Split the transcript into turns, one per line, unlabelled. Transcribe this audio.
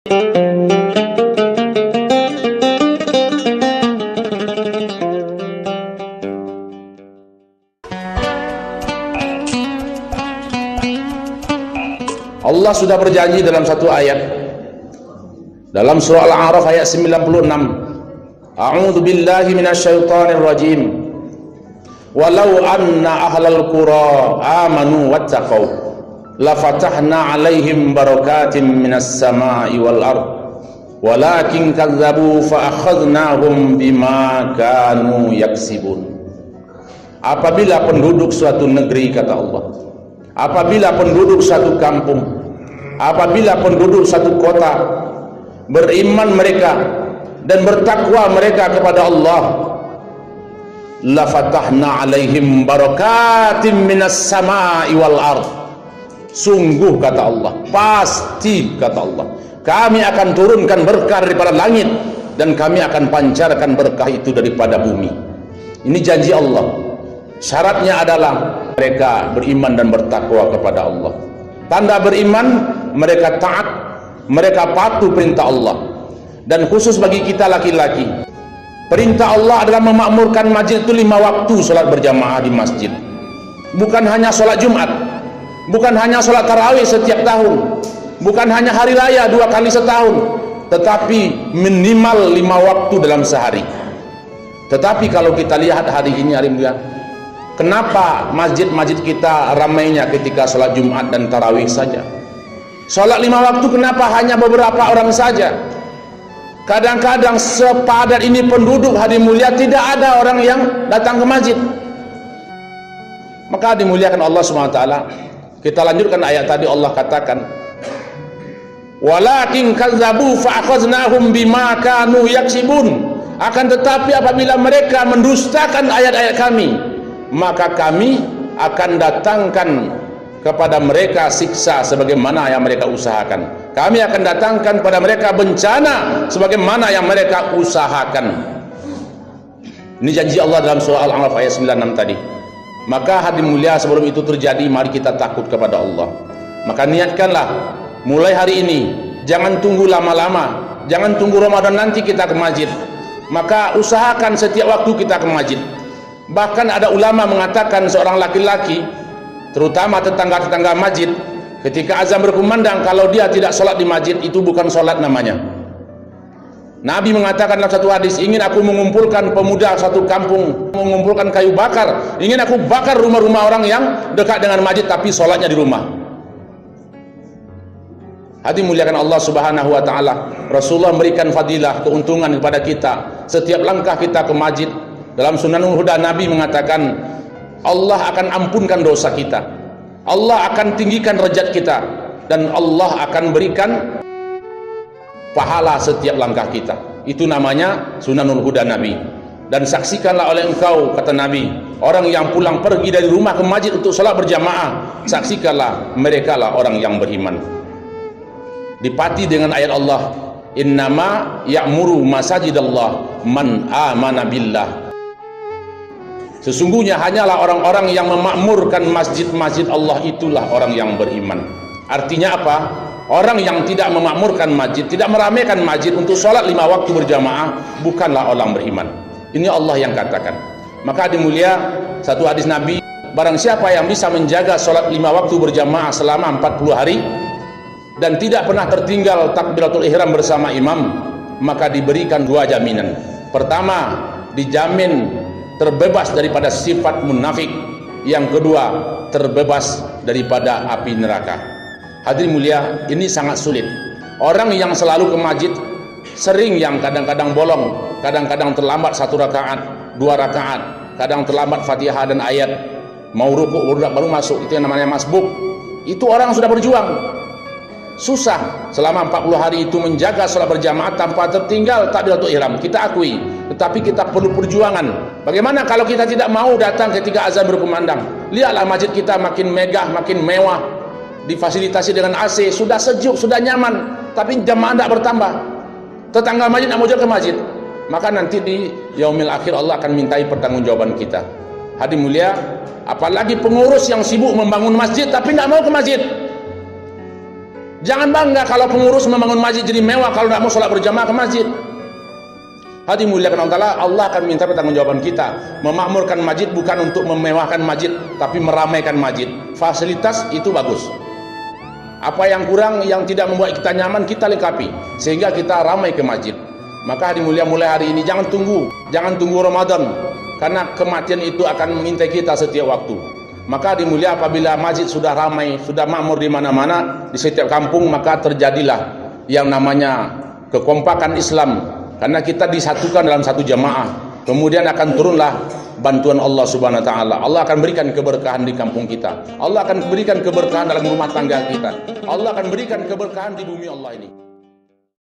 Allah sudah berjanji dalam satu ayat dalam surah Al-A'raf ayat 96, A'udzu billahi minasyaitonir rajim. Walau anna ahlal qura amanu wattaqau lafatahna 'alaihim barakatim minas samai wal ard walakin kadzdzabu fa akhadnahum bima kanu yaksibun. Apabila penduduk suatu negeri, kata Allah, apabila penduduk satu kampung, apabila penduduk satu kota beriman mereka dan bertakwa mereka kepada Allah, la fatahna alaihim barakatim minas samai wal ard. Sungguh, kata Allah, pasti, kata Allah, kami akan turunkan berkah daripada langit dan kami akan pancarkan berkah itu daripada bumi. Ini janji Allah. Syaratnya adalah mereka beriman dan bertakwa kepada Allah. Tanda beriman, mereka taat, mereka patuh perintah Allah. Dan khusus bagi kita laki-laki, perintah Allah adalah memakmurkan masjid itu 5 waktu sholat berjamaah di masjid. Bukan hanya sholat Jumat, bukan hanya sholat tarawih setiap tahun, bukan hanya hari raya 2 kali setahun, tetapi minimal 5 waktu dalam sehari. Tetapi kalau kita lihat hari ini, hari mulia, kenapa masjid-masjid kita ramainya ketika sholat Jumat dan tarawih saja? Sholat 5 waktu kenapa hanya beberapa orang saja? Kadang-kadang sepadat ini penduduk, hari mulia, tidak ada orang yang datang ke masjid. Maka dimuliakan Allah SWT. Kita lanjutkan ayat tadi. Allah katakan, walakin kadzdzabu fa akhadnahum bima kanu yaksibun. Akan tetapi apabila mereka mendustakan ayat-ayat kami, maka kami akan datangkan kepada mereka siksa sebagaimana yang mereka usahakan. Kami akan datangkan pada mereka bencana sebagaimana yang mereka usahakan. Ini janji Allah dalam surah Al-A'raf ayat 96 tadi. Maka hadirin mulia, sebelum itu terjadi, mari kita takut kepada Allah. Maka niatkanlah mulai hari ini, jangan tunggu lama-lama, jangan tunggu Ramadan nanti kita ke masjid. Maka usahakan setiap waktu kita ke masjid. Bahkan ada ulama mengatakan seorang laki-laki, terutama tetangga-tetangga masjid, ketika azan berkumandang, kalau dia tidak sholat di masjid, itu bukan sholat namanya. Nabi mengatakan dalam satu hadis, ingin aku mengumpulkan pemuda satu kampung, mengumpulkan kayu bakar, ingin aku bakar rumah-rumah orang yang dekat dengan masjid tapi sholatnya di rumah. Hadirin muliakan Allah Subhanahu wa taala. Rasulullah memberikan fadilah, keuntungan kepada kita setiap langkah kita ke masjid. Dalam Sunanul Huda, Nabi mengatakan Allah akan ampunkan dosa kita, Allah akan tinggikan derajat kita, dan Allah akan berikan pahala setiap langkah kita. Itu namanya Sunanul Huda Nabi. Dan saksikanlah oleh engkau, kata Nabi, orang yang pulang pergi dari rumah ke masjid untuk sholat berjamaah, saksikanlah mereka lah orang yang beriman. Dipati dengan ayat Allah, innama ya'muru masajidallah man amana billah. Sesungguhnya hanyalah orang-orang yang memakmurkan masjid-masjid Allah, itulah orang yang beriman. Artinya apa? Orang yang tidak memakmurkan masjid, tidak meramaikan masjid untuk sholat 5 waktu berjamaah, bukanlah orang beriman. Ini Allah yang katakan. Maka dimulia satu hadis Nabi, barang siapa yang bisa menjaga sholat 5 waktu berjamaah selama 40 hari dan tidak pernah tertinggal takbiratul ihram bersama imam, maka diberikan 2 jaminan. Pertama, dijamin terbebas daripada sifat munafik. Yang kedua, terbebas daripada api neraka. Hadirin mulia, ini sangat sulit. Orang yang selalu ke masjid, sering yang kadang-kadang bolong, kadang-kadang terlambat 1 rakaat, 2 rakaat, kadang terlambat Fatihah dan ayat, mau rukuk baru masuk, itu yang namanya masbuk. Itu orang sudah berjuang, susah selama 40 hari itu menjaga sholat berjamaah tanpa tertinggal takbiratul ihram. Kita akui, tetapi kita perlu perjuangan. Bagaimana kalau kita tidak mau datang ketika azan berkumandang? Lihatlah masjid kita makin megah, makin mewah, difasilitasi dengan AC, sudah sejuk, sudah nyaman, tapi jamaah tidak bertambah. Tetangga masjid tidak mau ke masjid, maka nanti di yaumil akhir Allah akan mintai pertanggungjawaban kita. Hadirin mulia, apalagi pengurus yang sibuk membangun masjid tapi tidak mau ke masjid. Jangan bangga kalau pengurus membangun masjid jadi mewah kalau tidak mau sholat berjamaah ke masjid. Hati muliakan Allah, Allah akan minta pertanggungjawaban kita. Memakmurkan masjid bukan untuk memewahkan masjid, tapi meramaikan masjid. Fasilitas itu bagus. Apa yang kurang, yang tidak membuat kita nyaman, kita lengkapi sehingga kita ramai ke masjid. Maka hadi mulia, mulai hari ini jangan tunggu Ramadan, karena kematian itu akan mengintai kita setiap waktu. Maka hadi mulia, apabila masjid sudah ramai, sudah makmur di mana-mana, di setiap kampung, maka terjadilah yang namanya kekompakan Islam, karena kita disatukan dalam satu jamaah. Kemudian akan turunlah bantuan Allah Subhanahu wa taala. Allah akan berikan keberkahan di kampung kita. Allah akan berikan keberkahan dalam rumah tangga kita. Allah akan berikan keberkahan di bumi Allah ini.